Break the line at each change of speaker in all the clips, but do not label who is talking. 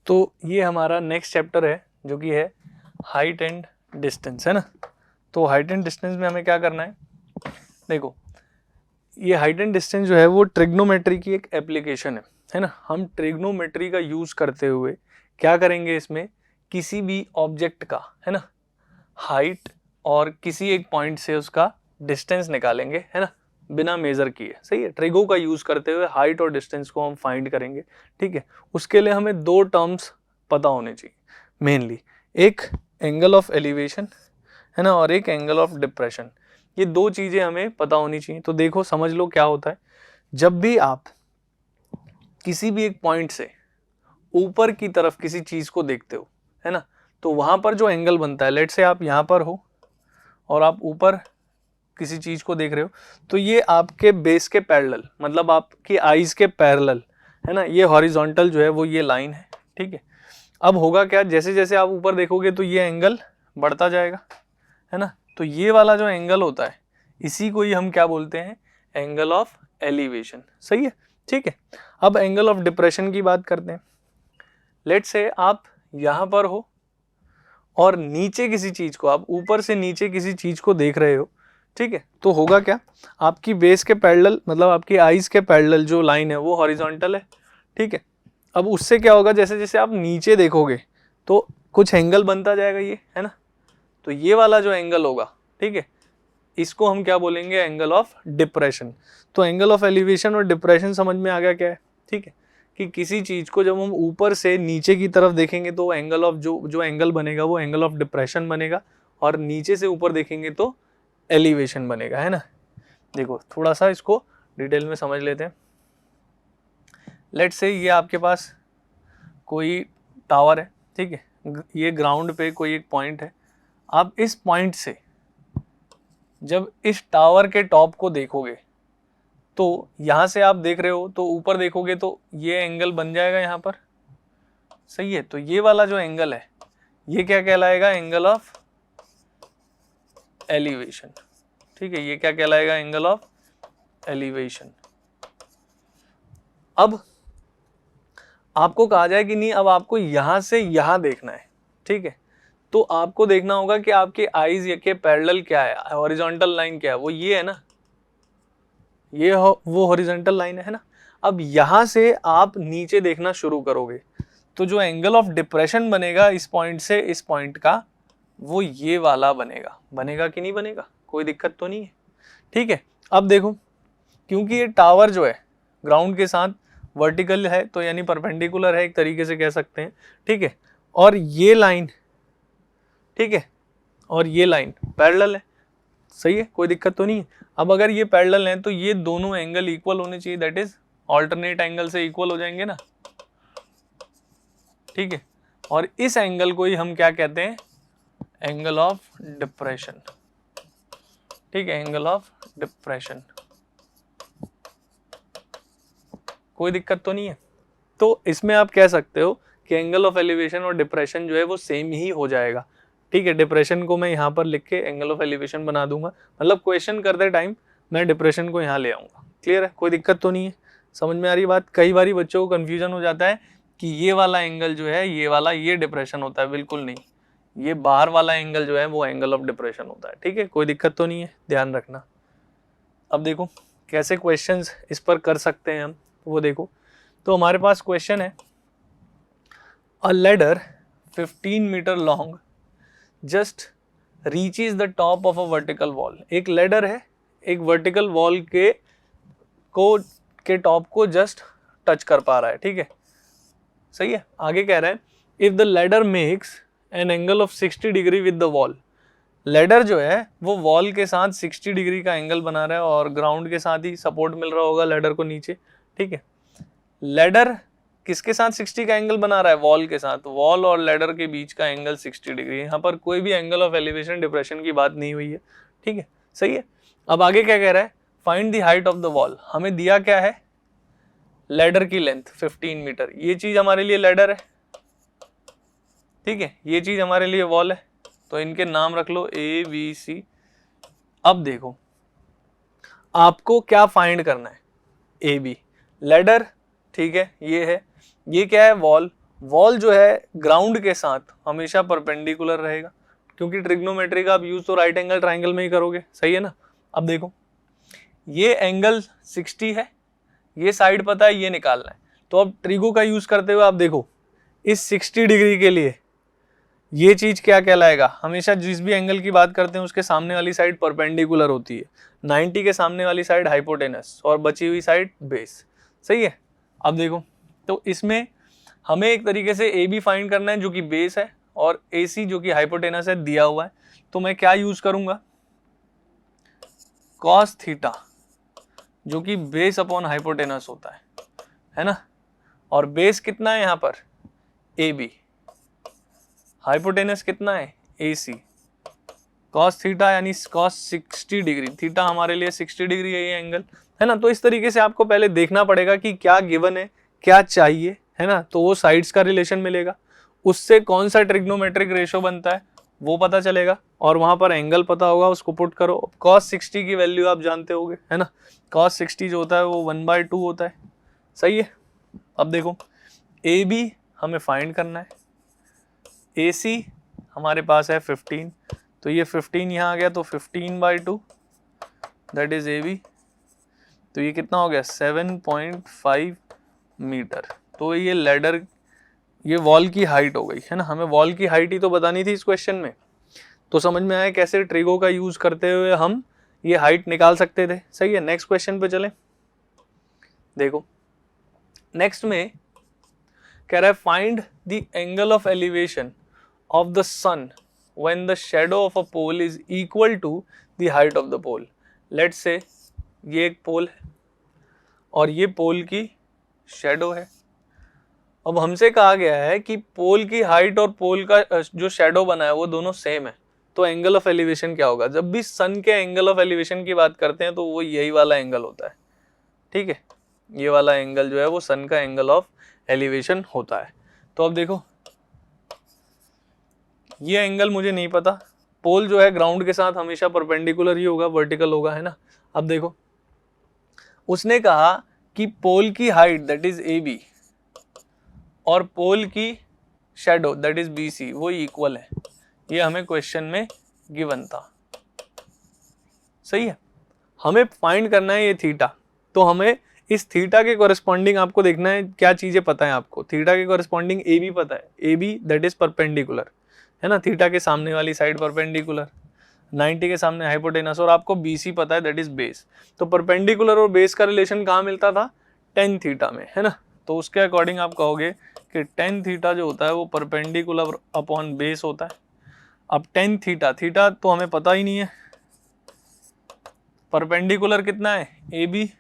तो ये हमारा नेक्स्ट चैप्टर है जो कि है हाइट एंड डिस्टेंस, है ना। तो हाइट एंड डिस्टेंस में हमें क्या करना है, देखो ये हाइट एंड डिस्टेंस जो है वो ट्रिग्नोमेट्री की एक एप्लीकेशन है ना। हम ट्रिग्नोमेट्री का यूज करते हुए क्या करेंगे, इसमें किसी भी ऑब्जेक्ट का, है ना, हाइट और किसी एक पॉइंट से उसका डिस्टेंस निकालेंगे, है ना, बिना मेजर किए। सही है, ट्रिगो का यूज करते हुए हाइट और डिस्टेंस को हम फाइंड करेंगे। ठीक है, उसके लिए हमें दो टर्म्स पता होने चाहिए मेनली, एक एंगल ऑफ एलिवेशन, है ना, और एक एंगल ऑफ डिप्रेशन। ये दो चीजें हमें पता होनी चाहिए। तो देखो समझ लो क्या होता है, जब भी आप किसी भी एक पॉइंट से ऊपर की तरफ किसी चीज को देखते हो, है ना, तो वहां पर जो एंगल बनता है, लेट से आप यहां पर हो और आप ऊपर किसी चीज को देख रहे हो, तो ये आपके बेस के पैरेलल, मतलब आपकी आईज के पैरेलल, है ना, ये हॉरिजॉन्टल जो है वो ये लाइन है। ठीक है, अब होगा क्या, जैसे जैसे आप ऊपर देखोगे तो ये एंगल बढ़ता जाएगा, है ना। तो ये वाला जो एंगल होता है इसी को ही हम क्या बोलते हैं, एंगल ऑफ एलिवेशन। सही है, ठीक है। अब एंगल ऑफ डिप्रेशन की बात करते हैं। लेट से आप यहां पर हो और नीचे किसी चीज को, आप ऊपर से नीचे किसी चीज को देख रहे हो, ठीक है, तो होगा क्या, आपकी बेस के पैरेलल, मतलब आपकी आईज के पैरेलल जो लाइन है वो हॉरिजॉन्टल है। ठीक है, अब उससे क्या होगा, जैसे जैसे आप नीचे देखोगे तो कुछ एंगल बनता जाएगा, ये है ना। तो ये वाला जो एंगल होगा, ठीक है, इसको हम क्या बोलेंगे, एंगल ऑफ डिप्रेशन। तो एंगल ऑफ एलिवेशन और डिप्रेशन समझ में आ गया क्या है। ठीक है, कि किसी चीज को जब हम ऊपर से नीचे की तरफ देखेंगे तो एंगल ऑफ जो एंगल बनेगा वो एंगल ऑफ डिप्रेशन बनेगा, और नीचे से ऊपर देखेंगे तो एलिवेशन बनेगा, है ना। देखो थोड़ा सा इसको डिटेल में समझ लेते हैं। लेट्स से ये आपके पास कोई टावर है, ठीक है, ये ग्राउंड पे कोई एक पॉइंट है। आप इस पॉइंट से जब इस टावर के टॉप को देखोगे तो यहां से आप देख रहे हो तो ऊपर देखोगे तो ये एंगल बन जाएगा यहां पर। सही है, तो ये वाला जो एंगल है ये क्या कहलाएगा, एंगल ऑफ एलिवेशन। ठीक है, ये क्या कहलाएगा, एंगल ऑफ एलिवेशन। अब आपको कहा जाए कि नहीं, अब आपको यहां से यहां देखना है। ठीक है, तो आपको देखना होगा कि आपके आईज के पैरेलल क्या है, हॉरिजॉन्टल लाइन क्या है, वो ये है ना, ये वो हॉरिजॉन्टल लाइन है ना। अब यहां से आप नीचे देखना शुरू करोगे तो जो एंगल ऑफ डिप्रेशन बनेगा इस पॉइंट से इस पॉइंट का, वो ये वाला बनेगा। बनेगा कि नहीं बनेगा, कोई दिक्कत तो नहीं है। ठीक है, अब देखो, क्योंकि ये टावर जो है ग्राउंड के साथ वर्टिकल है, तो यानी परपेंडिकुलर है एक तरीके से कह सकते हैं। ठीक है, और ये लाइन, ठीक है, और ये लाइन पैरेलल है। सही है, कोई दिक्कत तो नहीं है। अब अगर ये पैरेलल है तो ये दोनों एंगल इक्वल होने चाहिए, दैट इज ऑल्टरनेट एंगल से इक्वल हो जाएंगे ना। ठीक है, और इस एंगल को ही हम क्या कहते हैं, एंगल ऑफ डिप्रेशन। ठीक है, एंगल ऑफ डिप्रेशन, कोई दिक्कत तो नहीं है। तो इसमें आप कह सकते हो कि एंगल ऑफ एलिवेशन और डिप्रेशन जो है वो सेम ही हो जाएगा। ठीक है, डिप्रेशन को मैं यहाँ पर लिख के एंगल ऑफ एलिवेशन बना दूंगा, मतलब क्वेश्चन करते टाइम मैं डिप्रेशन को यहाँ ले आऊंगा। क्लियर है, कोई दिक्कत तो नहीं है, समझ में आ रही बात। कई बार बच्चों को कंफ्यूजन हो जाता है कि ये वाला एंगल जो है ये वाला ये डिप्रेशन होता है, बिल्कुल नहीं, ये बाहर वाला एंगल जो है वो एंगल ऑफ डिप्रेशन होता है। ठीक है, कोई दिक्कत तो नहीं है, ध्यान रखना। अब देखो कैसे क्वेश्चंस इस पर कर सकते हैं हम, वो देखो। तो हमारे पास क्वेश्चन है, a ladder 15 metre long just reaches the top of a vertical wall. एक लेडर है, एक वर्टिकल वॉल के टॉप को जस्ट टच कर पा रहा है। ठीक है, सही है। आगे कह रहा है, if the ladder makes an angle of 60 degree with the wall. Ladder जो है वो वॉल के साथ 60 डिग्री का एंगल बना रहा है और ग्राउंड के साथ ही सपोर्ट मिल रहा होगा लेडर को नीचे। ठीक है, लेडर किसके साथ 60 का एंगल बना रहा है, वॉल के साथ। वॉल और लेडर के बीच का एंगल 60 डिग्री है। यहाँ पर कोई भी एंगल ऑफ एलिवेशन डिप्रेशन की बात नहीं हुई है। ठीक है, सही है। अब आगे क्या कह रहा है, find the height of the wall. हमें दिया क्या है, लेडर की लेंथ 15 मीटर, ये चीज हमारे लिए लेडर है। ठीक है, ये चीज हमारे लिए वॉल है, तो इनके नाम रख लो ए बी सी। अब देखो आपको क्या फाइंड करना है, ए बी, लेडर, ठीक है, ये है, ये क्या है, वॉल। वॉल जो है ग्राउंड के साथ हमेशा परपेंडिकुलर रहेगा, क्योंकि ट्रिग्नोमेट्री का आप यूज तो राइट एंगल ट्राइंगल में ही करोगे, सही है ना। अब देखो ये एंगल 60 है, ये साइड पता है, ये निकालना है, तो अब ट्रिगो का यूज करते हुए आप देखो इस 60 डिग्री के लिए ये चीज क्या कहलाएगा, हमेशा जिस भी एंगल की बात करते हैं उसके सामने वाली साइड परपेंडिकुलर होती है, 90 के सामने वाली साइड हाइपोटेनस और बची हुई साइड बेस, सही है। अब देखो तो इसमें हमें एक तरीके से ए बी फाइंड करना है जो कि बेस है, और ए सी जो कि हाइपोटेनस है दिया हुआ है, तो मैं क्या यूज करूंगा, कॉस थीटा जो कि बेस अपॉन हाइपोटेनस होता है ना, और बेस कितना है यहाँ पर ए बी, हाइपोटेनस कितना है ए सी, कॉस थीटा यानी कॉस 60 डिग्री, थीटा हमारे लिए 60 डिग्री है ये एंगल, है ना। तो इस तरीके से आपको पहले देखना पड़ेगा कि क्या गिवन है, क्या चाहिए, है ना, तो वो साइड्स का रिलेशन मिलेगा, उससे कौन सा ट्रिग्नोमेट्रिक रेशो बनता है वो पता चलेगा, और वहां पर एंगल पता होगा उसको पुट करो। कॉस 60 की वैल्यू आप जानते होगे, है ना, कॉस 60 जो होता है वो 1/2 होता है, सही है। अब देखो ए बी हमें फाइंड करना है, ए सी हमारे पास है 15, तो ये 15 यहाँ आ गया, तो 15/2 दैट इज ए बी, तो ये कितना हो गया 7.5 मीटर। तो ये लैडर, ये वॉल की हाइट हो गई, है ना, हमें वॉल की हाइट ही तो बतानी थी इस क्वेश्चन में, तो समझ में आया कैसे ट्रिगो का यूज करते हुए हम ये हाइट निकाल सकते थे, सही है। नेक्स्ट क्वेश्चन पे चले, देखो नेक्स्ट में कह रहा है find the angle of elevation of the sun when the shadow of a pole is equal to the height of the pole. Let's say ये एक पोल है और ये पोल की शैडो है, अब हमसे कहा गया है कि पोल की हाइट और पोल का जो शैडो बना है वो दोनों सेम है, तो एंगल ऑफ एलिवेशन क्या होगा। जब भी सन के एंगल ऑफ एलिवेशन की बात करते हैं तो वो यही वाला एंगल होता है, ठीक है, ये वाला एंगल जो है वो सन का एंगल ऑफ एलिवेशन होता है। तो अब देखो ये एंगल मुझे नहीं पता, पोल जो है ग्राउंड के साथ हमेशा परपेंडिकुलर ही होगा, वर्टिकल होगा, है ना। अब देखो उसने कहा कि पोल की height that is A B और पोल की shadow that is B C वो इक्वल है, ये हमें क्वेश्चन में गिवन था, सही है। हमें फाइंड करना है ये थीटा, तो हमें इस थीटा के कॉरेस्पॉन्डिंग आपको देखना है क्या चीजें पता है आपको, थीटा के कॉरेस्पॉन्डिंग ए बी पता है, A B that is perpendicular, है ना, थीटा के सामने वाली साइड परपेंडिकुलर, 90 के सामने हाइपोटेनस, और आपको बी सी पता है दैट इज बेस। तो परपेंडिकुलर और बेस का रिलेशन कहाँ मिलता था, टेन थीटा में, है ना। तो उसके अकॉर्डिंग आप कहोगे कि टेन थीटा जो होता है वो परपेंडिकुलर अपॉन बेस होता है। अब टेन थीटा, थीटा तो हमें पता ही नहीं है, परपेंडिकुलर कितना है ए बी,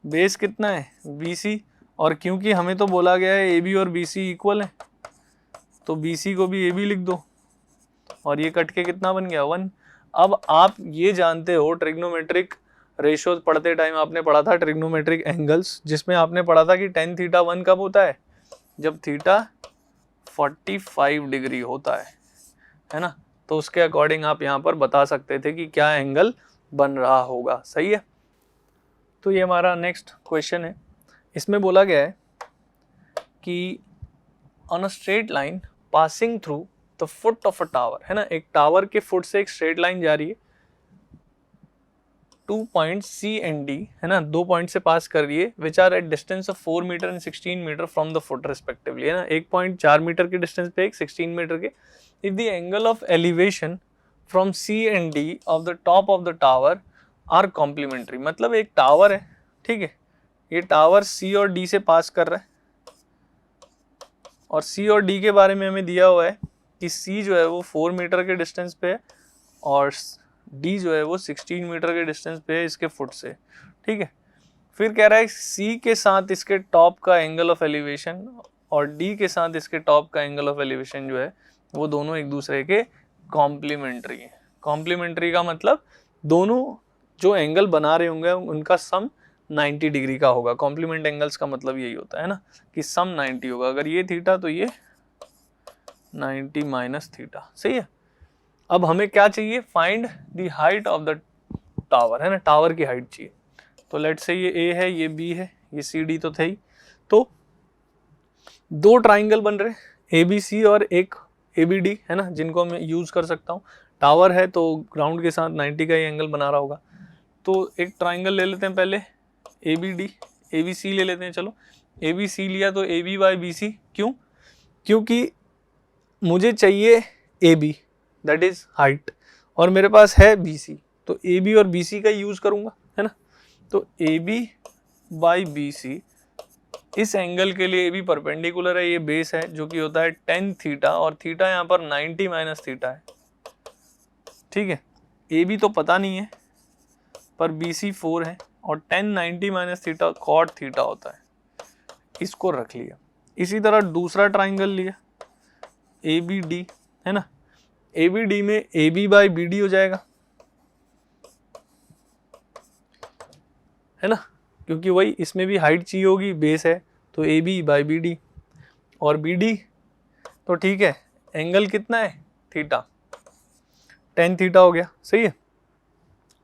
बेस कितना है बी सी, और क्योंकि हमें तो बोला गया है ए बी और बी सी इक्वल है तो बी सी को भी ए बी लिख दो, और ये कट के कितना बन गया 1। अब आप ये जानते हो ट्रिग्नोमेट्रिक रेशियो पढ़ते टाइम आपने पढ़ा था ट्रिग्नोमेट्रिक एंगल्स, जिसमें आपने पढ़ा था कि टेन थीटा 1 कब होता है, जब थीटा 45 डिग्री होता है ना। तो उसके अकॉर्डिंग आप यहाँ पर बता सकते थे कि क्या एंगल बन रहा होगा, सही है। तो ये हमारा नेक्स्ट क्वेश्चन है, इसमें बोला गया है कि on a straight line passing through the foot of a tower, है ना, एक टावर के फुट से एक स्ट्रेट लाइन जा रही है, 2 पॉइंट सी एंड डी, है ना, 2 पॉइंट से पास कर रही है, which are at distance of 4 metre and 16 metre from the foot respectively, है ना, 1.4 मीटर के डिस्टेंस पे एक 16 मीटर के। If the angle of elevation from C and D of the top of the tower are complementary, मतलब एक tower है, ठीक है, ये टावर सी और डी से पास कर रहा है, और सी और डी के बारे में हमें दिया हुआ है कि सी जो है वो 4 मीटर के डिस्टेंस पे है और डी जो है वो 16 मीटर के डिस्टेंस पे है इसके फुट से, ठीक है। फिर कह रहा है सी के साथ इसके टॉप का एंगल ऑफ एलिवेशन और डी के साथ इसके टॉप का एंगल ऑफ एलिवेशन जो है वो दोनों एक दूसरे के कॉम्प्लीमेंट्री है। कॉम्प्लीमेंट्री का मतलब दोनों जो एंगल बना रहे होंगे उनका सम 90 डिग्री का होगा। कॉम्प्लीमेंट एंगल्स का मतलब यही होता है ना कि सम 90 होगा, अगर ये थीटा तो ये 90 माइनस थीटा, सही है। अब हमें क्या चाहिए, find the height of the tower, है ना, टावर की हाइट चाहिए। तो लेट्स से ये ए है, ये बी है, ये सी डी तो थे ही, तो दो ट्राइंगल बन रहे ABC और एक ABD है ना, जिनको मैं यूज़ कर सकता हूँ। टावर है तो ग्राउंड के साथ 90 का ही एंगल बना रहा होगा। तो एक ट्राइंगल ले लेते हैं पहले ABD, ABC ले लेते हैं। चलो ABC लिया तो AB बाई BC, क्यों? क्योंकि मुझे चाहिए AB दैट इज हाइट और मेरे पास है BC, तो AB और BC का यूज करूंगा, है ना। तो AB बाई BC, इस एंगल के लिए AB परपेंडिकुलर है, ये बेस है जो कि होता है tan थीटा, और थीटा यहाँ पर 90 माइनस थीटा है, ठीक है। AB तो पता नहीं है पर BC 4 है और tan 90 minus theta cot theta होता है, इसको रख लिया। इसी तरह दूसरा ट्राइंगल लिया ABD, है ना। ABD में AB बाई BD हो जाएगा, है ना, क्योंकि वही इसमें भी हाइट चाहिए होगी, बेस है तो AB बाई BD, और BD तो ठीक है, एंगल कितना है थीटा, tan थीटा हो गया, सही है,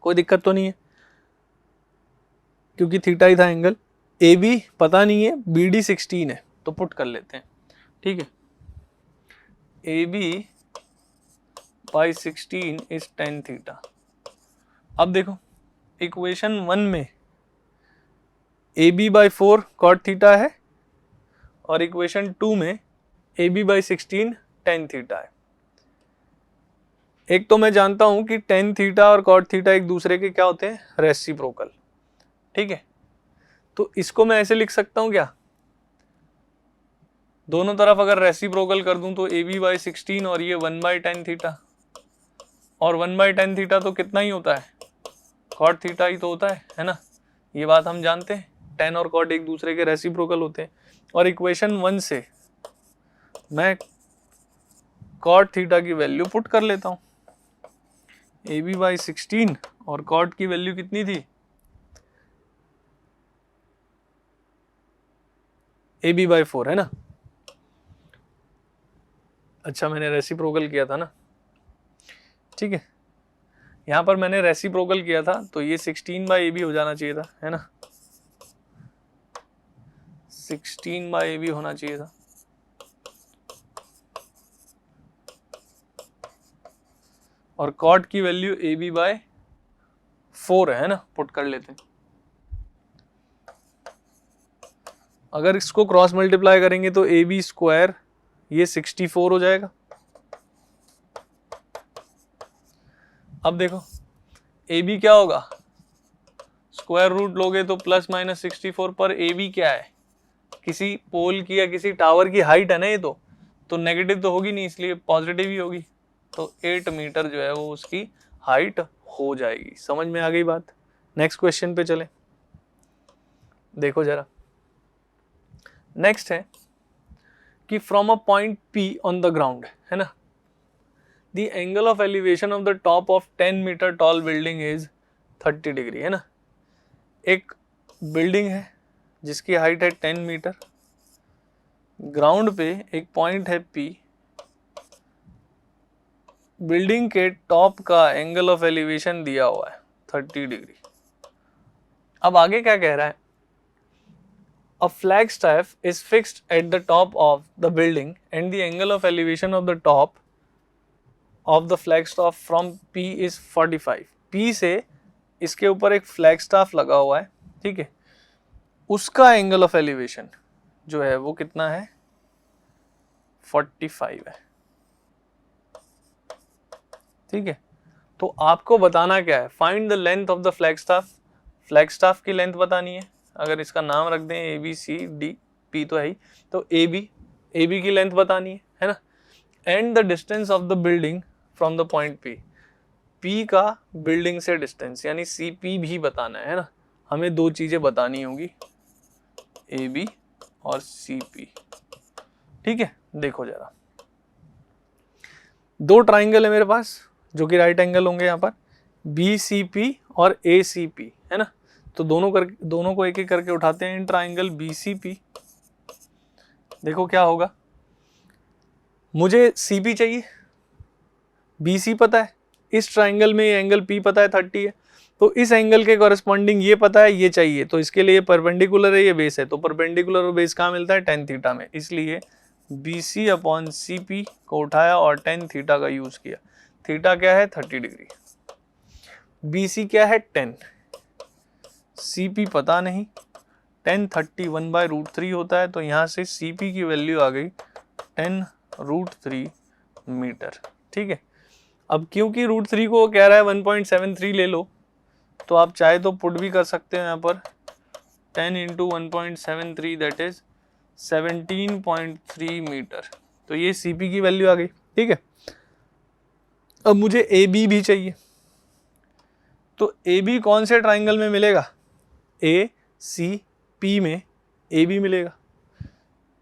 कोई दिक्कत तो नहीं है क्योंकि थीटा ही था एंगल। AB पता नहीं है, BD 16 है तो पुट कर लेते हैं, ठीक है। AB by 16 is tan theta. अब देखो इक्वेशन 1 में AB बाई 4 cot थीटा है और इक्वेशन 2 में AB बाई 16 tan थीटा है। एक तो मैं जानता हूं कि tan थीटा और cot थीटा एक दूसरे के क्या होते हैं, रेसिप्रोकल, ठीक है। तो इसको मैं ऐसे लिख सकता हूं क्या, दोनों तरफ अगर रेसिप्रोकल कर दूं तो AB बाई 16 और ये 1 बाई tan थीटा, और 1 बाई tan थीटा तो कितना ही होता है, cot थीटा ही तो होता है ना, ये बात हम जानते हैं, tan और cot एक दूसरे के रेसिप्रोकल होते हैं। और इक्वेशन 1 से मैं cot थीटा की वैल्यू पुट कर लेता हूं, AB बाई 16 और cot की वैल्यू कितनी थी, AB बाई 4, है ना। अच्छा मैंने रेसिप्रोकल किया था ना, ठीक है, यहां पर मैंने रेसिप्रोकल किया था तो ये 16 बाई AB हो जाना चाहिए था, है ना, 16 बाई AB होना चाहिए था। और cot की वैल्यू AB बाय 4 है ना, पुट कर लेते हैं। अगर इसको क्रॉस मल्टीप्लाई करेंगे तो AB स्क्वायर ये 64 हो जाएगा। अब देखो AB क्या होगा, स्क्वायर रूट लोगे तो प्लस माइनस 64, पर AB क्या है, किसी पोल की या किसी टावर की हाइट है ना, ये तो नेगेटिव तो होगी नहीं, इसलिए पॉजिटिव ही होगी, तो 8 मीटर जो है वो उसकी हाइट हो जाएगी। समझ में आ गई बात। नेक्स्ट क्वेश्चन पे चले, देखो जरा, नेक्स्ट है कि from a point P on the ground, है ना, the angle of elevation of the top of 10 metre tall building is 30 degree, है ना। एक बिल्डिंग है जिसकी हाइट है 10 मीटर, ग्राउंड पे एक पॉइंट है P, बिल्डिंग के टॉप का एंगल ऑफ एलिवेशन दिया हुआ है 30 डिग्री। अब आगे क्या कह रहा है, a flagstaff is fixed at the top of the building and the angle of elevation of the top of the flagstaff from P is 45। P से इसके ऊपर एक flagstaff लगा हुआ है, ठीक है, उसका एंगल ऑफ एलिवेशन जो है वो कितना है, 45 है, ठीक है। तो आपको बताना क्या है, find the length of the Flagstaff, Flagstaff की लेंथ बतानी है। अगर इसका नाम रख दें ABCD, P तो है ही, तो AB की लेंथ बतानी है ना, and the distance of the building from the point P का बिल्डिंग से डिस्टेंस यानी CP भी बताना है ना, हमें दो चीजें बतानी होगी, AB और CP, ठीक है। देखो जरा, दो ट्राइंगल है मेरे पास जो कि राइट एंगल होंगे यहाँ पर, BCP और ACP, है ना, तो दोनों को एक एक करके उठाते हैं इन ट्राइंगल BCP। देखो क्या होगा, मुझे CP चाहिए, BC पता है, इस ट्राइंगल में ये एंगल P पता है 30 है, तो इस एंगल के कॉरेस्पॉन्डिंग ये पता है, ये चाहिए, तो इसके लिए परपेंडिकुलर है, ये बेस है, तो परपेंडिकुलर और बेस कहाँ मिलता है, tan थीटा में, इसलिए BC अपॉन CP को उठाया और tan थीटा का यूज किया। थीटा क्या है, 30 डिग्री, BC क्या है 10, CP पता नहीं, tan 30 1/√3 होता है, तो यहाँ से CP की वैल्यू आ गई 10√3 मीटर। ठीक है, अब क्योंकि √3 को कह रहा है 1.73 ले लो, तो आप चाहे तो पुट भी कर सकते हो यहाँ पर 10 × 1.73 दैट इज 17.3 मीटर, तो ये CP की वैल्यू आ गई। ठीक है, अब मुझे AB भी चाहिए, तो AB कौन से ट्राइंगल में मिलेगा, ACP में AB मिलेगा,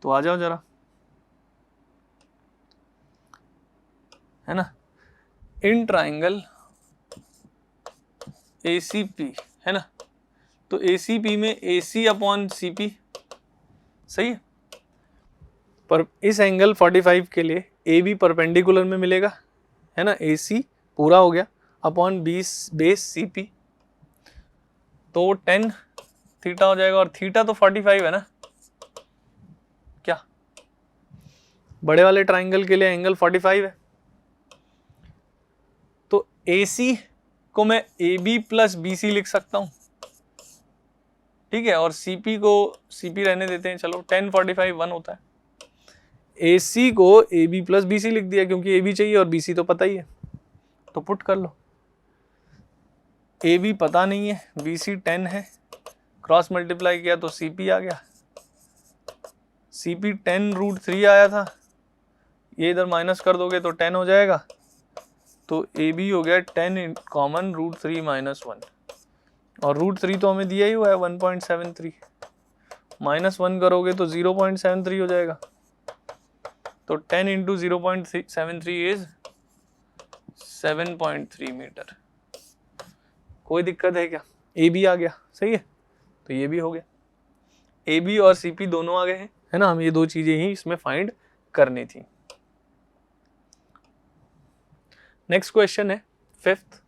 तो आ जाओ जरा, है ना, इन ट्राइंगल ACP, है ना, तो ACP में AC अपॉन CP, सही है, पर इस एंगल 45 के लिए AB परपेंडिकुलर में मिलेगा, है ना, AC पूरा हो गया अपॉन बेस CP, तो 10 थीटा हो जाएगा, और थीटा तो 45 है ना, क्या बड़े वाले ट्राइंगल के लिए एंगल 45 है, तो AC को मैं AB प्लस BC लिख सकता हूं, ठीक है, और CP को CP रहने देते हैं, चलो 10 45 1 होता है, AC को AB प्लस BC लिख दिया क्योंकि AB चाहिए और BC तो पता ही है, तो पुट कर लो, AB पता नहीं है, BC 10 है, क्रॉस मल्टीप्लाई किया तो CP आ गया, CP 10√3 आया था, ये इधर माइनस कर दोगे तो 10 हो जाएगा, तो AB हो गया 10 कॉमन √3 - 1, और √3 तो हमें दिया ही हुआ है 1.73, -1 करोगे तो 0.73 हो जाएगा, तो 10 × 0.73 इज 7.3 मीटर। कोई दिक्कत है क्या, AB आ गया, सही है, तो ये भी हो गया, AB और CP दोनों आ गए हैं, है ना, हम ये दो चीजें ही इसमें फाइंड करनी थी। नेक्स्ट क्वेश्चन है 5th,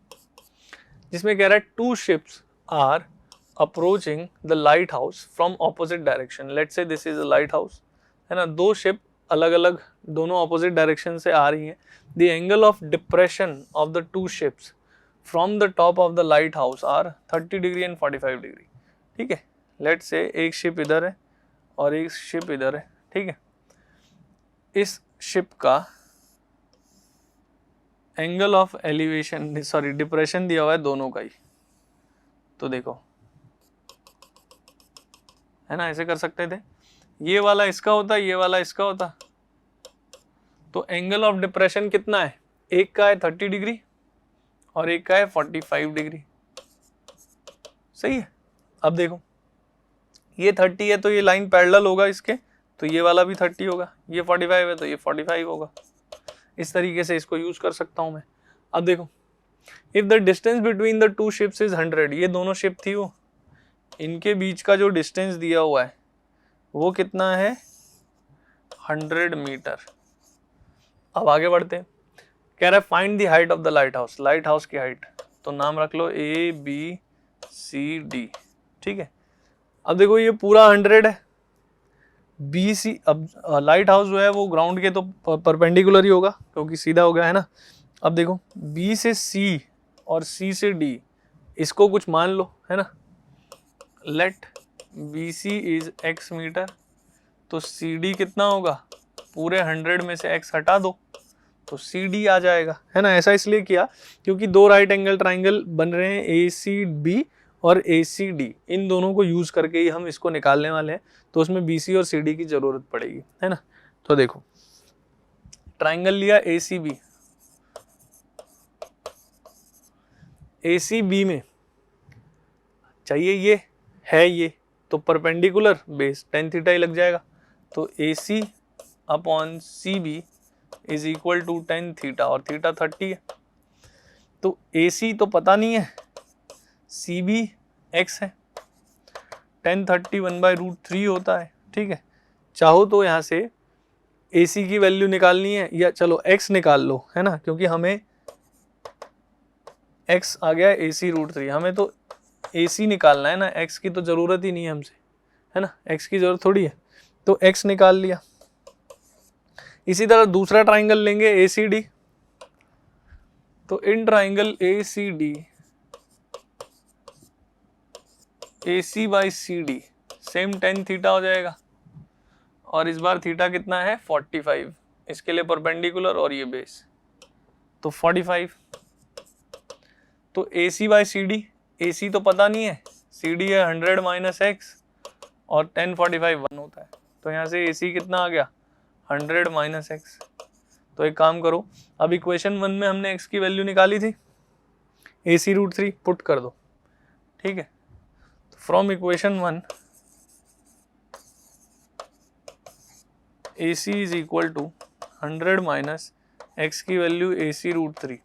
जिसमें कह रहा है 2 ships are approaching the lighthouse from opposite direction, let's say this is a lighthouse, है ना, 2 शिप अलग अलग दोनों ऑपोजिट डायरेक्शन से आ रही हैं, the angle of depression of the 2 ships from the top of the lighthouse are 30 degree and 45 degree. ठीक है, लेट्स से एक शिप इधर है और एक शिप इधर है, ठीक है, इस शिप का angle of elevation sorry depression दिया हुआ है दोनों का ही, तो देखो, है ना, ऐसे कर सकते थे, ये वाला इसका होता, ये वाला इसका होता, तो एंगल ऑफ डिप्रेशन कितना है, एक का है 30 डिग्री और एक का है 45 डिग्री, सही है। अब देखो ये 30 है तो ये लाइन पैरेलल होगा इसके, तो ये वाला भी 30 होगा, ये 45 है तो ये 45 होगा, इस तरीके से इसको यूज कर सकता हूं मैं। अब देखो, if the distance between the 2 ships is 100, ये दोनों शिप थी वो, इनके बीच का जो डिस्टेंस दिया हुआ है वो कितना है 100 मीटर। अब आगे बढ़ते हैं, कह रहा है find the height of the light house, light house की हाइट, तो नाम रख लो ABCD, ठीक है। अब देखो ये पूरा 100 है, BC, अब लाइट हाउस जो है वो ग्राउंड के तो परपेंडिकुलर ही होगा क्योंकि सीधा हो गया, है ना। अब देखो B से C और C से D, इसको कुछ मान लो, है ना, let BC is x metre, तो CD कितना होगा, पूरे 100 में से x हटा दो तो CD आ जाएगा, है ना। ऐसा इसलिए किया क्योंकि 2 राइट एंगल ट्राइंगल बन रहे हैं ACB और ACD, इन दोनों को यूज करके ही हम इसको निकालने वाले हैं, तो उसमें BC और CD की जरूरत पड़ेगी, है ना। तो देखो ट्राइंगल लिया ACB, ACB में चाहिए ये है ये, तो परपेंडिकुलर बेस tan थीटा ही लग जाएगा, तो AC upon CB is equal to tan theta, और थीटा 30 है, तो AC तो पता नहीं है, CB x है, tan 30 1/√3 होता है, ठीक है। चाहो तो यहाँ से AC की वैल्यू निकालनी है, या चलो x निकाल लो, है ना, क्योंकि हमें x आ गया AC√3, हमें तो AC निकालना है ना, x की तो ज़रूरत ही नहीं है हमसे, है ना, x की ज़रूरत थोड़ी है, तो x निकाल लिया। इसी तरह दूसरा ट्राइंगल लेंगे ACD, तो in triangle ACD AC/CD same tan theta हो जाएगा, और इस बार थीटा कितना है 45, इसके लिए परपेंडिकुलर और ये बेस, तो 45। तो AC/CD, AC तो पता नहीं है, CD है 100 - x और tan 45 1 होता है, तो यहाँ से AC कितना आ गया 100 - x। तो एक काम करो, अब इक्वेशन 1 में हमने x की वैल्यू निकाली थी, AC√3 पुट कर दो, ठीक है। From equation 1 AC is equal to 100 - x की वैल्यू AC√3,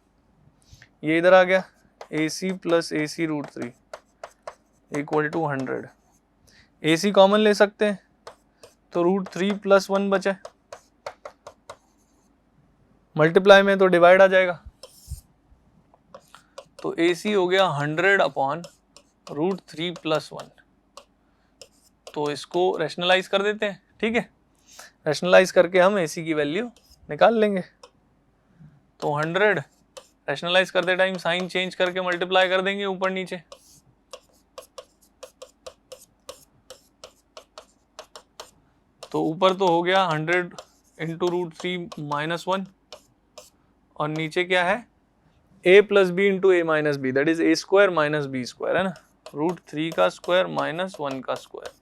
ये इधर आ गया AC plus AC√3 equal to 100। AC common ले सकते हैं, तो √3 + 1 बचे, मल्टीप्लाई में तो डिवाइड आ जाएगा, तो AC हो गया 100/√3 + 1। तो इसको रैशनलाइज कर देते हैं, ठीक है, रैशनलाइज करके हम AC की वैल्यू निकाल लेंगे। तो 100 रैशनलाइज करते टाइम साइन चेंज करके मल्टीप्लाई कर देंगे ऊपर नीचे, तो ऊपर तो हो गया 100 × √3 - 1, और नीचे क्या है a + b × a - b, that is a² - b², है ना, √3 का स्क्वायर - 1 का स्क्वायर,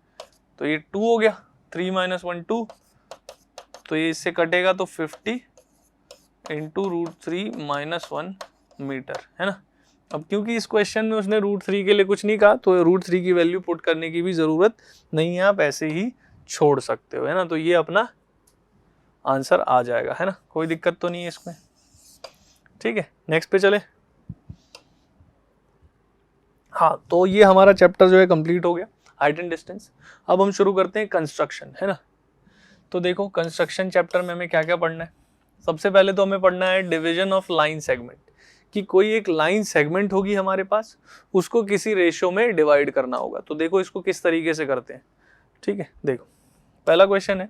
तो ये 2 हो गया, 3 - 1 2, तो ये इससे कटेगा तो 50 × √3 - 1 मीटर, है ना। अब क्योंकि इस क्वेश्चन में उसने √3 के लिए कुछ नहीं कहा, तो √3 की वैल्यू पुट करने की भी जरूरत नहीं है, आप ऐसे ही छोड़ सकते हो, है ना, तो ये अपना आंसर आ जाएगा, है ना, कोई दिक्कत तो नहीं है इसमें, ठीक है। नेक्स्ट पे चले। हाँ, तो ये हमारा चैप्टर जो है कंप्लीट हो गया, हाइट एंड डिस्टेंस। अब हम शुरू करते हैं कंस्ट्रक्शन, है ना। तो देखो कंस्ट्रक्शन चैप्टर में हमें क्या क्या पढ़ना है। सबसे पहले तो हमें पढ़ना है डिवीजन ऑफ लाइन सेगमेंट, कि कोई एक लाइन सेगमेंट होगी हमारे पास, उसको किसी रेशियो में डिवाइड करना होगा। तो देखो इसको किस तरीके से करते हैं, ठीक है। देखो पहला क्वेश्चन है,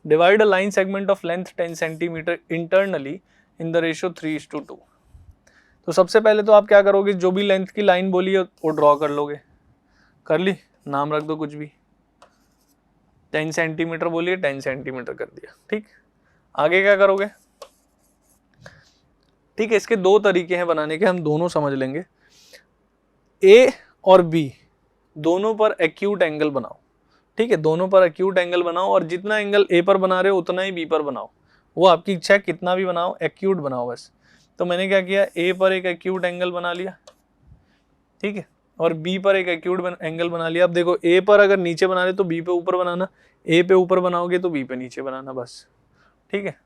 divide a line segment of length 10 centimetre internally in the ratio 3:2। तो सबसे पहले तो आप क्या करोगे, जो भी लेंथ की लाइन बोली है वो ड्रॉ कर लोगे, कर ली, नाम रख दो कुछ भी, 10 सेंटीमीटर बोलिए 10 सेंटीमीटर कर दिया, ठीक। आगे क्या करोगे, ठीक है, इसके दो तरीके हैं बनाने के, हम दोनों समझ लेंगे। ए और बी दोनों पर एक्यूट एंगल बनाओ, ठीक है, दोनों पर एक्यूट एंगल बनाओ, और जितना एंगल ए पर बना रहे हो उतना ही बी पर बनाओ, वो आपकी इच्छा है, कितना भी बनाओ, एक्यूट बनाओ बस। तो मैंने क्या किया, ए पर एक एक्यूट एंगल बना लिया, ठीक है, और बी पर एक एक्यूट एंगल बना लिया। अब देखो ए पर अगर नीचे बना रहे तो बी पे ऊपर बनाना, ए पे ऊपर बनाओगे तो बी पे नीचे बनाना, बस, ठीक है,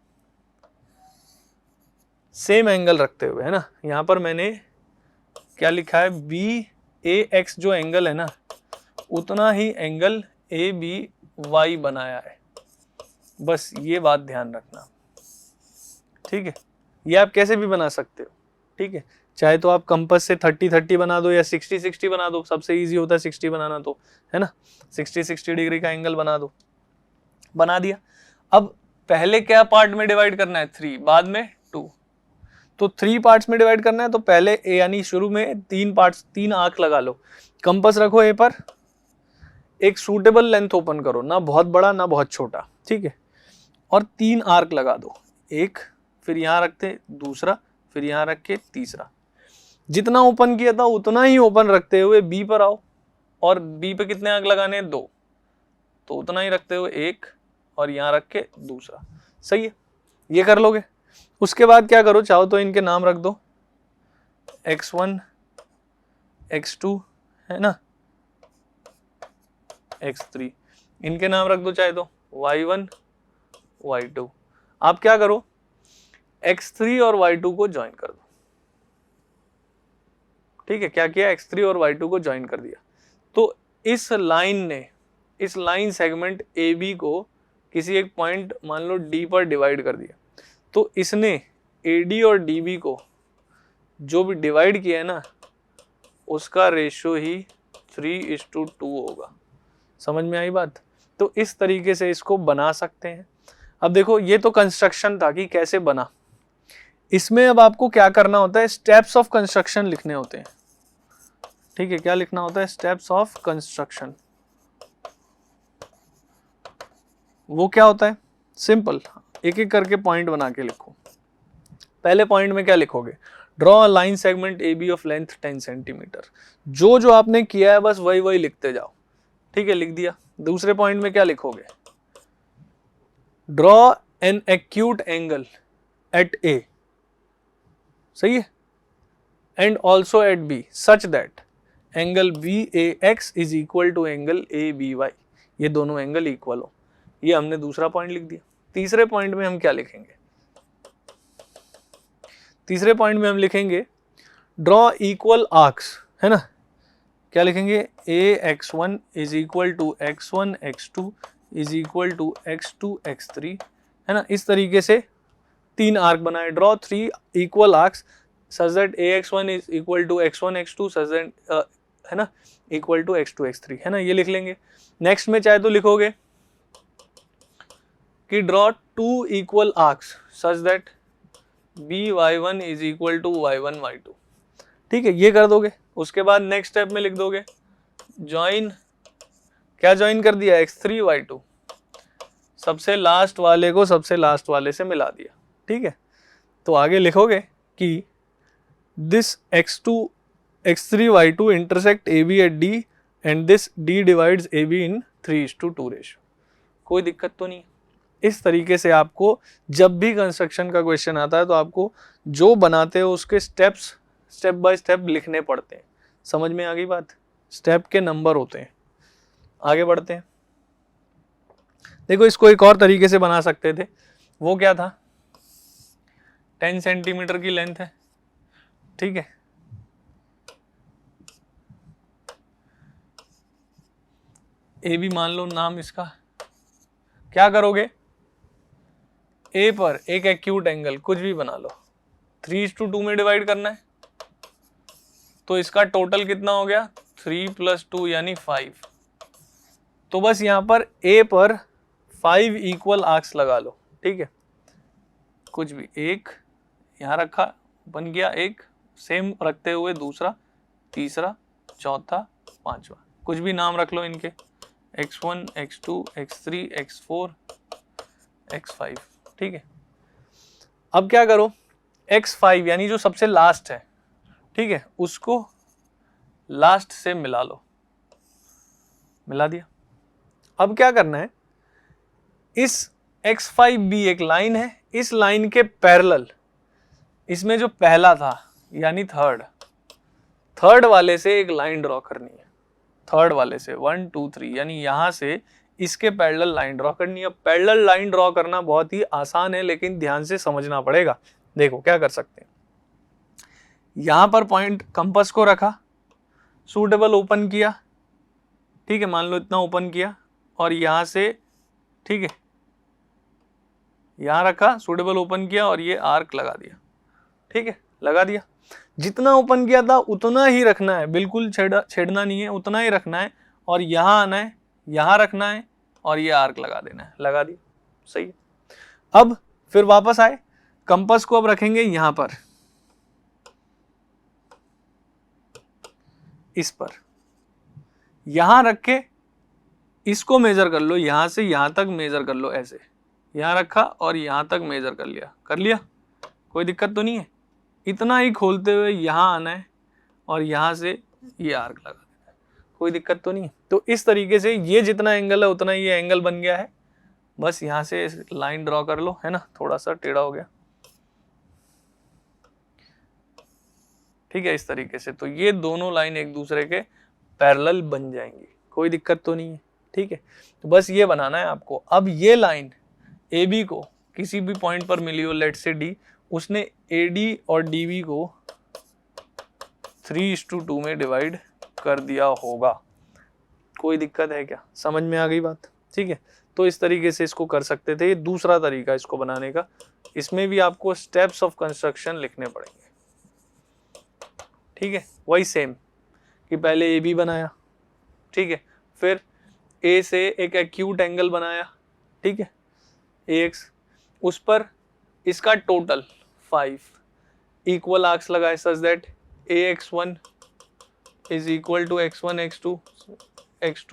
सेम एंगल रखते हुए, है ना। यहाँ पर मैंने क्या लिखा है, बी ए एक्स जो एंगल है ना, उतना ही एंगल ए बी वाई बनाया है, बस ये बात ध्यान रखना, ठीक है। ये आप कैसे भी बना सकते हो, ठीक है, चाहे तो आप कंपास से 30-30 बना दो या 60-60 बना दो, सबसे इजी होता है 60 बनाना, तो है ना, 60-60 डिग्री का एंगल बना दो, बना दिया। अब पहले क्या पार्ट में डिवाइड करना है, 3, बाद में 2, तो 3 पार्ट्स में डिवाइड करना है, तो पहले ए यानी शुरू में 3 पार्ट्स, 3 आंख लगा लो, कंपास रखो ए पर, एक सूटेबल लेंथ ओपन करो, ना बहुत बड़ा ना बहुत छोटा, ठीक है, और 3 आर्क लगा दो, एक, फिर यहाँ रखते दूसरा, फिर यहाँ रख के तीसरा। जितना ओपन किया था उतना ही ओपन रखते हुए बी पर आओ, और बी पे कितने आंक लगाने हैं, 2, तो उतना ही रखते हुए एक, और यहाँ रख के दूसरा, सही है, ये कर लोगे। उसके बाद क्या करो, चाहो तो इनके नाम रख दो, x1 x2, है ना, x3, इनके नाम रख दो चाहे तो y1 y2। आप क्या करो, x3 और y2 को ज्वाइन कर दो, ठीक है, क्या किया, x3 और y2 को ज्वाइन कर दिया। तो इस लाइन ने, इस लाइन सेगमेंट AB को किसी एक पॉइंट मान लो D पर डिवाइड कर दिया, तो इसने AD और DB को जो भी डिवाइड किया है ना उसका रेशियो ही 3:2 होगा। समझ में आई बात? तो इस तरीके से इसको बना सकते हैं। अब देखो ये तो कंस्ट्रक्शन था कि कैसे बना, इसमें अब आपको क्या करना होता है, स्टेप्स ऑफ कंस्ट्रक्शन लिखने होते हैं। ठीक है, क्या लिखना होता है, स्टेप्स ऑफ कंस्ट्रक्शन। वो क्या होता है, सिंपल, एक एक करके पॉइंट बना के लिखो। पहले पॉइंट में क्या लिखोगे, draw a line segment A B of length 10 centimetre. जो जो आपने किया है बस वही वही लिखते जाओ। ठीक है, लिख दिया। दूसरे पॉइंट में क्या लिखोगे, draw an acute angle at A, सही है, and also at B such that angle B A X is equal to angle A B Y, ये दोनों एंगल इक्वल हो। ये हमने दूसरा पॉइंट लिख दिया। तीसरे पॉइंट में हम क्या लिखेंगे, तीसरे पॉइंट में हम लिखेंगे ड्रॉ इक्वल आर्क्स, है ना, क्या लिखेंगे, A X one is equal to X one X two is equal to X two X three, है ना। इस तरीके से 3 आर्क बनाए, draw 3 equal arcs such that A X one is equal to X one X two such that, है ना, equal to X two X three, है ना, ये लिख लेंगे। नेक्स्ट में चाहे तो लिखोगे कि draw 2 equal arcs such that B Y one is equal to Y one Y two. ठीक है, ये कर दोगे। उसके बाद नेक्स्ट स्टेप में लिख दोगे ज्वाइन, क्या ज्वाइन कर दिया, x3 y2, सबसे लास्ट वाले को सबसे लास्ट वाले से मिला दिया। ठीक है, तो आगे लिखोगे कि this x3 y2 intersect AB at D and this D divides AB in 3:2 ratio. कोई दिक्कत तो नहीं। इस तरीके से आपको जब भी कंस्ट्रक्शन का क्वेश्चन आता है तो आपको जो बनाते हो उसके स्टेप्स स्टेप बाय स्टेप लिखने पड़ते हैं। समझ में आ गई बात, स्टेप के नंबर होते हैं। आगे बढ़ते हैं। देखो इसको एक और तरीके से बना सकते थे, वो क्या था, 10 सेंटीमीटर की लेंथ है, ठीक है, ए बी मान लो नाम इसका। क्या करोगे, ए पर एक एक्यूट एंगल कुछ भी बना लो, 3:2 में डिवाइड करना है, तो इसका टोटल कितना हो गया, 3 + 2 यानी 5। तो बस यहां पर ए पर 5 इक्वल आर्क्स लगा लो। ठीक है, कुछ भी, एक यहां रखा, बन गया एक, सेम रखते हुए दूसरा, तीसरा, चौथा, पांचवा, कुछ भी नाम रख लो इनके, x1 x2 x3 x4 x5। ठीक है, अब क्या करो, x5 यानी जो सबसे लास्ट है, ठीक है, उसको लास्ट से मिला लो, मिला दिया। अब क्या करना है, इस x5b एक लाइन है, इस लाइन के पैरेलल इसमें जो पहला था यानी थर्ड वाले से एक लाइन ड्रॉ करनी है। थर्ड वाले से 1 2 3 यानी यहां से इसके पैरेलल लाइन ड्रॉ करनी है। पैरेलल लाइन ड्रॉ करना बहुत ही आसान है, लेकिन ध्यान से समझना पड़ेगा। देखो क्या कर सकते हैं, यहां पर पॉइंट कंपास को रखा, सूटेबल ओपन किया, ठीक है, मान लो इतना ओपन किया, और यहां से, ठीक है, यहां रखा, सूटेबल ओपन किया और ये आर्क लगा दिया। ठीक है, लगा दिया। जितना ओपन किया था उतना ही रखना है, बिल्कुल छेड़ना नहीं है, उतना ही रखना है, और यहां आना है, यहां रखना है, और ये आर्क लगा देना है। लगा दिया, सही है। अब फिर वापस आए, कंपास को अब रखेंगे यहां पर, इस पर, यहां रख के इसको मेजर कर लो, यहां से यहां तक मेजर कर लो, ऐसे यहां रखा और यहां तक मेजर कर लिया, कोई दिक्कत तो नहीं है। इतना ही खोलते हुए यहां आना है और यहां से ये आर्क लगा देना है, कोई दिक्कत तो नहीं है। तो इस तरीके से ये जितना एंगल है उतना ये एंगल बन गया है। बस यहां से लाइन ड्रॉ कर लो, है ना, थोड़ा सा टेढ़ा हो गया, ठीक है, इस तरीके से। तो ये दोनों लाइन एक दूसरे के पैरेलल बन जाएंगी, कोई दिक्कत तो नहीं है। ठीक है, तो बस ये बनाना है आपको। अब ये लाइन ए बी को किसी भी पॉइंट पर मिली हो, लेट से डी, उसने AD और DB को 3:2 में डिवाइड कर दिया होगा। कोई दिक्कत है क्या, समझ में आ गई बात? ठीक है, तो इस तरीके से इसको कर सकते थे। ये दूसरा तरीका इसको बनाने का, इसमें भी आपको स्टेप्स ऑफ कंस्ट्रक्शन लिखने पड़ेंगे। ठीक है, वही सेम कि पहले ए बी बनाया, ठीक है, फिर ए से एक एक्यूट एंगल बनाया, ठीक है, ए एक्स, उस पर इसका टोटल 5 इक्वल आर्क्स लगाए such that A X one is equal to X one X two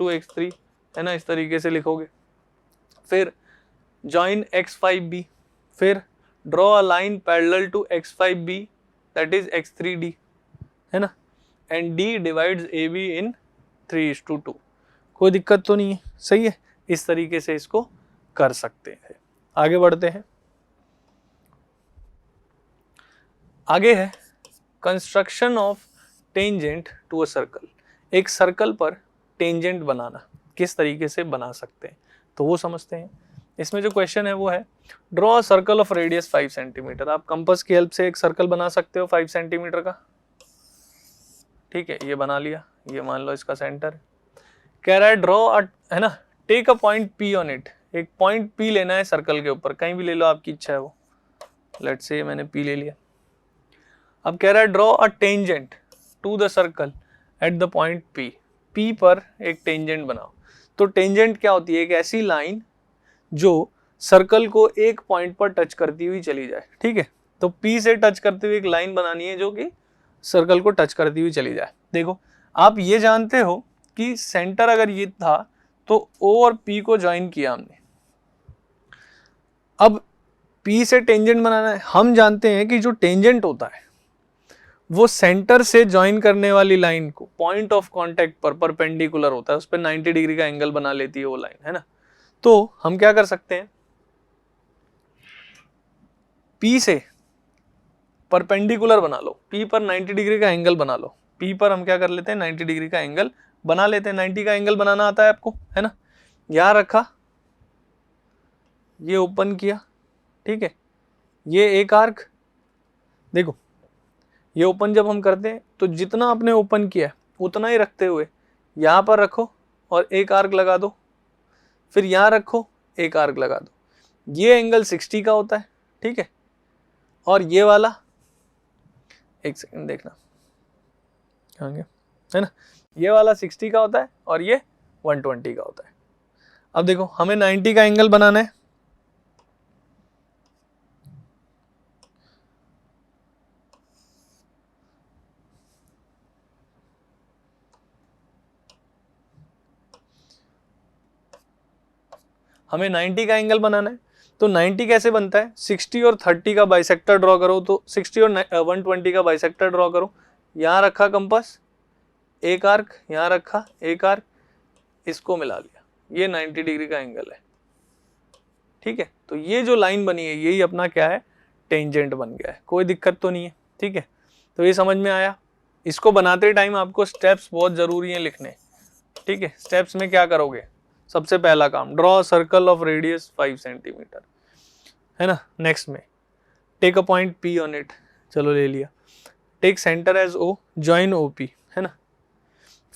X three, है ना, इस तरीके से लिखोगे। फिर जॉइन x5b, फिर draw a line parallel to x5b that is x3d, है ना, and d divides ab in 3:2। कोई दिक्कत तो नहीं है, सही है, इस तरीके से इसको कर सकते हैं। आगे बढ़ते हैं, आगे है construction of tangent to a circle. एक सर्कल पर टेंजेंट बनाना किस तरीके से बना सकते हैं, तो वो समझते हैं। इसमें जो क्वेश्चन है वो है draw a circle of radius 5 centimetre. आप कंपास की हेल्प से एक सर्कल बना सकते हो 5 सेंटीमीटर का, ठीक है, ये बना लिया, ये मान लो इसका सेंटर। कह रहा है ड्रॉ है ना, take a point P on it. एक पॉइंट P लेना है सर्कल के ऊपर, कहीं भी ले लो, आपकी इच्छा है वो, लेट्स से मैंने P ले लिया। अब कह रहा है draw a tangent to the circle at the point P। P पर एक टेंजेंट बनाओ। तो टेंजेंट क्या होती है, एक ऐसी लाइन जो सर्कल को एक पॉइंट पर टच करती हुई चली जाए, ठीक है। तो P से टच करते हुए एक लाइन बनानी है जो कि सर्कल को टच करती हुई चली जाए। देखो, आप ये जानते हो कि सेंटर अगर ये था तो O और P को ज्वाइन किया हमने। अब P से टेंजेंट बनाना है। हम जानते हैं कि जो टेंजेंट होता है वो सेंटर से ज्वाइन करने वाली लाइन को पॉइंट ऑफ कांटेक्ट पर परपेंडिकुलर होता है, उस पर 90 डिग्री का एंगल बना लेती है वो लाइन, है ना। तो हम क्या कर सकते हैं, P से परपेंडिकुलर बना लो, P पर 90 डिग्री का एंगल बना लो। P पर हम क्या कर लेते हैं, 90 डिग्री का एंगल बना लेते हैं। 90 का एंगल बनाना आता है आपको, है ना। यहां रखा, ये ओपन किया, ठीक है, ये एक आर्क। देखो, ये ओपन जब हम करते हैं तो जितना आपने ओपन किया है उतना ही रखते हुए यहाँ पर रखो और एक आर्क लगा दो, फिर यहाँ रखो, एक आर्क लगा दो। ये एंगल 60 का होता है, ठीक है, और ये वाला, एक सेकंड देखना कहाँ गया, है ना, ये वाला 60 का होता है और ये 120 का होता है। अब देखो, हमें 90 का एंगल बनाना है। हमें 90 का एंगल बनाना है, तो 90 कैसे बनता है, 60 और 30 का बाइसेक्टर ड्रॉ करो। तो 60 और 120 का बाइसेक्टर ड्रॉ करो। यहाँ रखा कंपास, एक आर्क, यहाँ रखा एक आर्क, इसको मिला लिया, ये 90 डिग्री का एंगल है, ठीक है। तो ये जो लाइन बनी है यही अपना क्या है, टेंजेंट बन गया है। कोई दिक्कत तो नहीं है, ठीक है। तो ये समझ में आया। इसको बनाते टाइम आपको स्टेप्स बहुत जरूरी हैं लिखने, ठीक है। स्टेप्स में क्या करोगे, सबसे पहला काम draw circle of radius 5 centimetre, है ना। नेक्स्ट में take a point P on it, चलो ले लिया। Take centre as O, join OP, है ना।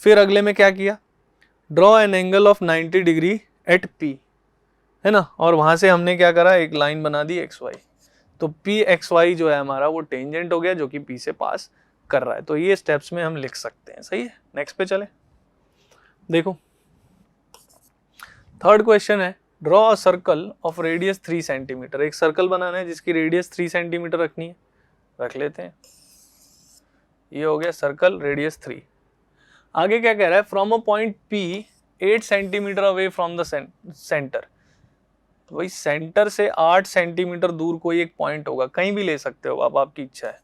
फिर अगले में क्या किया, draw an angle of 90 degree at P, है ना, और वहां से हमने क्या करा, एक लाइन बना दी XY। तो PXY जो है हमारा वो टेंजेंट हो गया जो कि P से पास कर रहा है। तो ये स्टेप्स में हम लिख सकते हैं, सही है। नेक्स्ट पे चले, देखो थर्ड क्वेश्चन है draw a circle of radius 3 centimetre. एक सर्कल बनाना है जिसकी रेडियस 3 सेंटीमीटर रखनी है, रख लेते हैं। ये हो गया सर्कल, रेडियस 3। आगे क्या कह रहा है, from a point P 8 centimetre away from the centre. वही सेंटर से 8 सेंटीमीटर दूर कोई एक पॉइंट होगा, कहीं भी ले सकते हो आप, आपकी इच्छा है।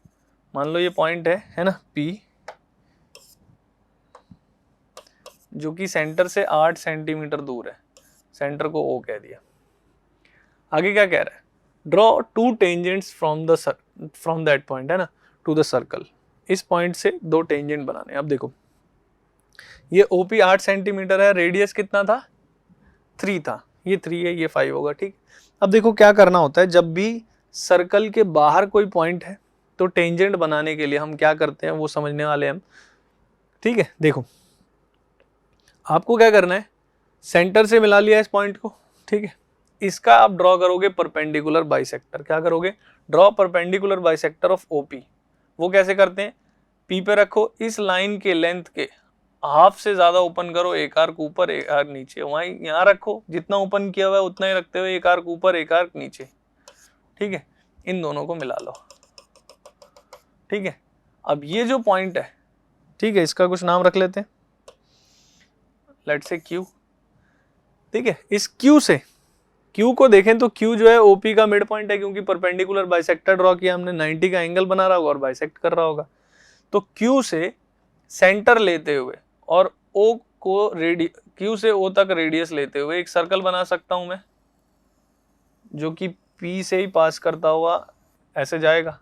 मान लो ये पॉइंट है ना P, जो कि सेंटर से 8 सेंटीमीटर दूर है, सेंटर को O कह दिया। आगे क्या कह रहा है, draw 2 tangents from that point, है ना, टू द सर्कल। इस पॉइंट से 2 टेंजेंट बनाने। अब देखो, ये OP 8 सेंटीमीटर है, रेडियस कितना था, 3 था, ये 3 है, ये 5 होगा, ठीक। अब देखो क्या करना होता है, जब भी सर्कल के बाहर कोई पॉइंट है तो टेंजेंट बनाने के लिए हम क्या करते हैं वो समझने वाले हम, ठीक है। देखो, आपको क्या करना है, सेंटर से मिला लिया इस पॉइंट को, ठीक है। इसका आप ड्रॉ करोगे परपेंडिकुलर बाइसेक्टर। क्या करोगे, draw perpendicular bisector of OP। वो कैसे करते हैं, पी पे रखो, इस लाइन के लेंथ के हाफ से ज्यादा ओपन करो, एक आर्क ऊपर एक आर्क नीचे, वहीं यहाँ रखो, जितना ओपन किया हुआ है उतना ही रखते हुए एक आर्क ऊपर एक आर्क नीचे। ठीक है, इन दोनों को मिला लो। ठीक है, अब ये जो पॉइंट है, ठीक है, इसका कुछ नाम रख लेते हैं, लेट्स से क्यू। ठीक है, इस क्यू से, क्यू को देखें तो क्यू जो है ओपी का मिड पॉइंट है, क्योंकि परपेंडिकुलर बाइसेक्टर ड्रॉ किया हमने, 90 का एंगल बना रहा होगा और बाइसेक्ट कर रहा होगा। तो क्यू से सेंटर लेते हुए और ओ को क्यू से ओ तक रेडियस लेते हुए एक सर्कल बना सकता हूं मैं, जो कि पी से ही पास करता हुआ ऐसे जाएगा।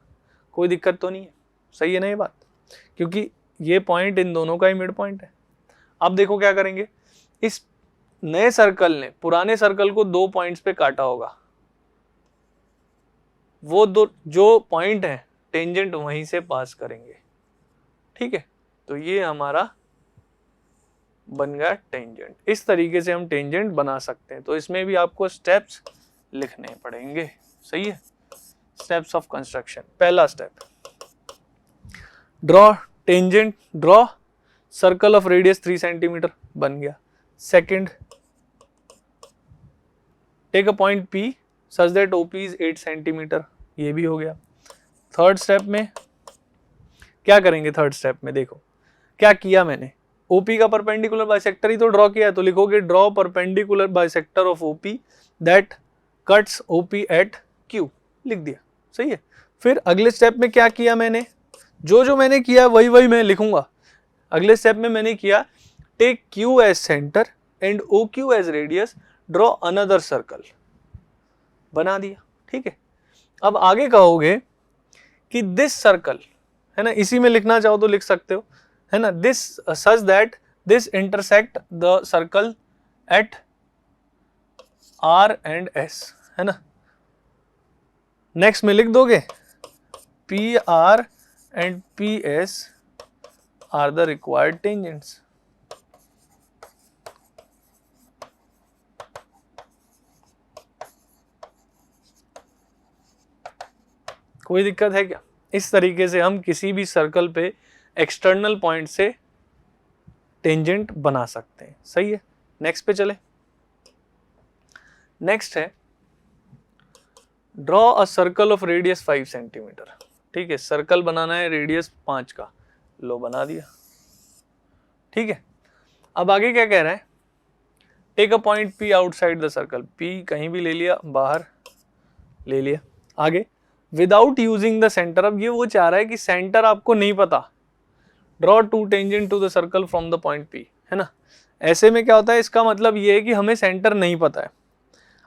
कोई दिक्कत तो नहीं है, सही है ना ये बात, क्योंकि ये पॉइंट इन दोनों का ही मिड पॉइंट है। अब देखो क्या करेंगे, इस नए सर्कल ने पुराने सर्कल को 2 पॉइंट्स पे काटा होगा, वो दो जो पॉइंट है टेंजेंट वहीं से पास करेंगे। ठीक है, तो ये हमारा बन गया टेंजेंट। इस तरीके से हम टेंजेंट बना सकते हैं। तो इसमें भी आपको स्टेप्स लिखने पड़ेंगे, सही है। स्टेप्स ऑफ कंस्ट्रक्शन, पहला step, draw tangent, draw circle of radius 3 centimetre, बन गया। Second, take a point P such that OP is 8 centimetre, ये भी हो गया। थर्ड स्टेप में क्या करेंगे, थर्ड स्टेप में देखो क्या किया मैंने, OP का परपेंडिकुलर बाइसेक्टर ही तो ड्रॉ किया है, तो लिखोगे draw perpendicular bisector of OP that cuts OP at Q, लिख दिया, सही है। फिर अगले स्टेप में क्या किया मैंने, जो मैंने किया वही मैं लिखूंगा। अगले स्टेप में मैंने किया take Q as centre and OQ as radius, draw another circle, बना दिया। ठीक है, अब आगे कहोगे कि दिस सर्कल, है ना, इसी में लिखना चाहो तो लिख सकते हो, है ना, this such that this intersect the circle at R and S, है ना। नेक्स्ट में लिख दोगे PR and PS are the required tangents. कोई दिक्कत है क्या? इस तरीके से हम किसी भी सर्कल पे एक्सटर्नल पॉइंट से टेंजेंट बना सकते हैं, सही है। नेक्स्ट पे चले, नेक्स्ट है draw a circle of radius 5 centimetre. ठीक है, सर्कल बनाना है रेडियस 5 का, लो बना दिया। ठीक है, अब आगे क्या कह रहा है, take a point P outside the circle, P कहीं भी ले लिया, बाहर ले लिया। आगे विदाउट यूजिंग द सेंटर, अब ये वो चाह रहा है कि सेंटर आपको नहीं पता, draw 2 tangent to the circle from the point P, है ना। ऐसे में क्या होता है, इसका मतलब ये है कि हमें सेंटर नहीं पता है।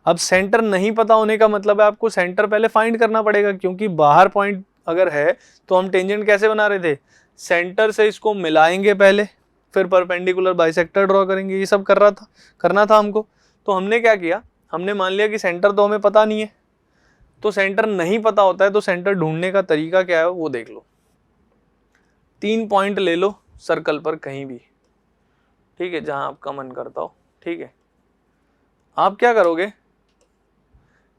अब सेंटर नहीं पता होने का मतलब है आपको सेंटर पहले फाइंड करना पड़ेगा, क्योंकि बाहर पॉइंट अगर है तो हम टेंजेंट कैसे बना रहे थे, सेंटर से इसको मिलाएंगे पहले, फिर परपेंडिकुलर बाइसेक्टर ड्रॉ करेंगे, ये सब करना था हमको। तो हमने क्या किया, हमने मान लिया कि सेंटर तो हमें पता नहीं है, तो सेंटर नहीं पता होता है तो सेंटर ढूंढने का तरीका क्या है वो देख लो। 3 पॉइंट ले लो सर्कल पर कहीं भी, ठीक है, जहां आपका मन करता हो। ठीक है, आप क्या करोगे,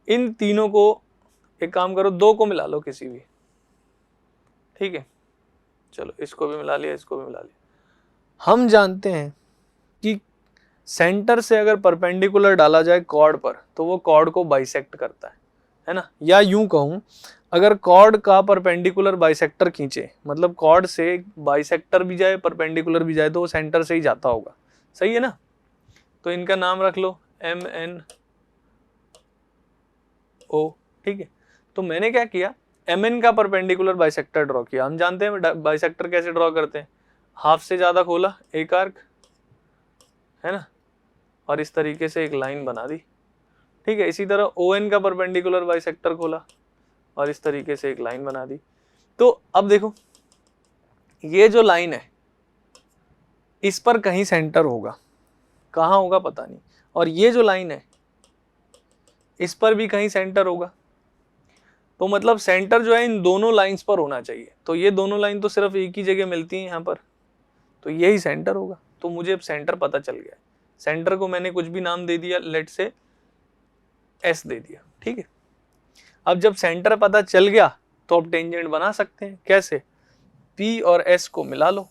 इन तीनों को एक काम करो, 2 को मिला लो किसी भी। ठीक है, चलो इसको भी मिला लिया, इसको भी मिला लिया। हम जानते हैं कि सेंटर से अगर परपेंडिकुलर डाला जाए कॉर्ड पर तो वो कॉर्ड को बाइसेक्ट करता है ना। या यूं कहूं, अगर कॉर्ड का परपेंडिकुलर बाइसेक्टर खींचे, मतलब कॉर्ड से बाइसेक्टर भी जाए परपेंडिकुलर भी जाए, तो वो सेंटर से ही जाता होगा, सही है ना। तो इनका नाम रख लो MNO। ठीक है, तो मैंने क्या किया, MN का परपेंडिकुलर बाइसेक्टर ड्रॉ किया। हम जानते हैं बाइसेक्टर कैसे ड्रॉ करते हैं, हाफ से ज्यादा खोला, एक आर्क, है ना, और इस तरीके से एक लाइन बना दी। ठीक है, इसी तरह ON का परपेंडिकुलर बाइसेक्टर खोला और इस तरीके से एक लाइन बना दी। तो अब देखो, ये जो लाइन है इस पर कहीं सेंटर होगा, कहाँ होगा पता नहीं, और ये जो लाइन है इस पर भी कहीं सेंटर होगा। तो मतलब सेंटर जो है इन दोनों लाइंस पर होना चाहिए। तो ये दोनों लाइन तो सिर्फ एक ही जगह मिलती हैं यहाँ पर, तो यही सेंटर होगा। तो मुझे अब सेंटर पता चल गया, सेंटर को मैंने कुछ भी नाम दे दिया, लेट से S दे दिया। ठीक है, अब जब सेंटर पता चल गया तो अब टेंजेंट बना सकते हैं। कैसे, P और S को मिला लो,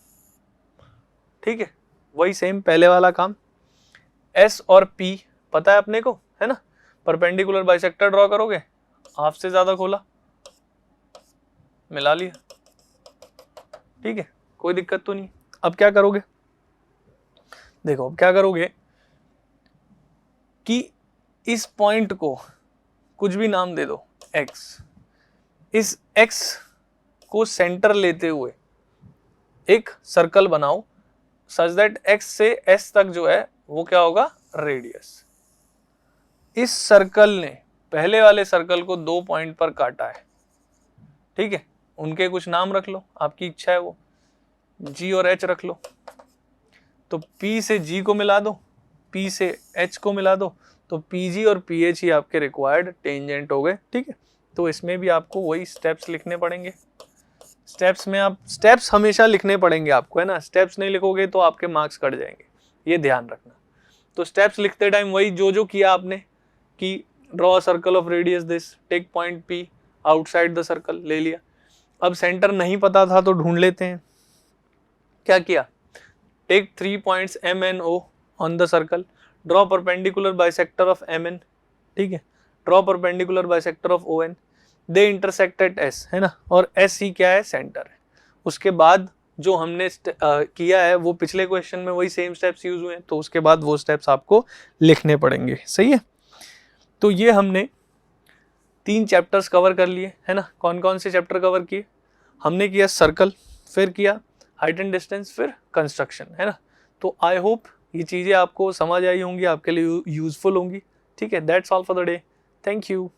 ठीक है, वही सेम पहले वाला काम। S और P पता है अपने को, है ना, परपेंडिकुलर बाइसेक्टर ड्रॉ करोगे, हाफ से ज्यादा खोला, मिला लिया, ठीक है, कोई दिक्कत तो नहीं। अब क्या करोगे, देखो अब क्या करोगे कि इस पॉइंट को कुछ भी नाम दे दो x, इस x को सेंटर लेते हुए एक सर्कल बनाओ सच दैट x से s तक जो है वो क्या होगा, रेडियस। इस सर्कल ने पहले वाले सर्कल को 2 पॉइंट पर काटा है, ठीक है, उनके कुछ नाम रख लो, आपकी इच्छा है वो, G और H रख लो। तो P से G को मिला दो, P से H को मिला दो, तो PG और PH ही आपके रिक्वायर्ड टेंजेंट हो गए, ठीक है। तो इसमें भी आपको वही स्टेप्स लिखने पड़ेंगे। स्टेप्स में आप स्टेप्स हमेशा लिखने पड़ेंगे आपको, है ना, स्टेप्स नहीं लिखोगे तो आपके मार्क्स कट जाएंगे, ये ध्यान रखना। तो स्टेप्स लिखते टाइम वही जो किया आपने कि draw circle of radius this, take point P outside the circle, ले लिया। अब सेंटर नहीं पता था तो ढूंढ लेते हैं, क्या किया, take 3 points M and O on the circle, draw perpendicular bisector of MN, ठीक है, draw perpendicular bisector of ON, they intersect at S, है ना, और S ही क्या है, सेंटर है। उसके बाद जो हमने किया है वो पिछले क्वेश्चन में वही सेम स्टेप्स यूज हुए हैं, तो उसके बाद वो स्टेप्स आपको लिखने पड़ेंगे, सही है। तो ये हमने 3 चैप्टर्स कवर कर लिए, है ना। कौन कौन से चैप्टर कवर किए, हमने किया सर्कल, फिर किया हाइट एंड डिस्टेंस, फिर कंस्ट्रक्शन, है ना। तो आई होप ये चीज़ें आपको समझ आई होंगी, आपके लिए यूजफुल होंगी, ठीक है। That's all for the day, thank you.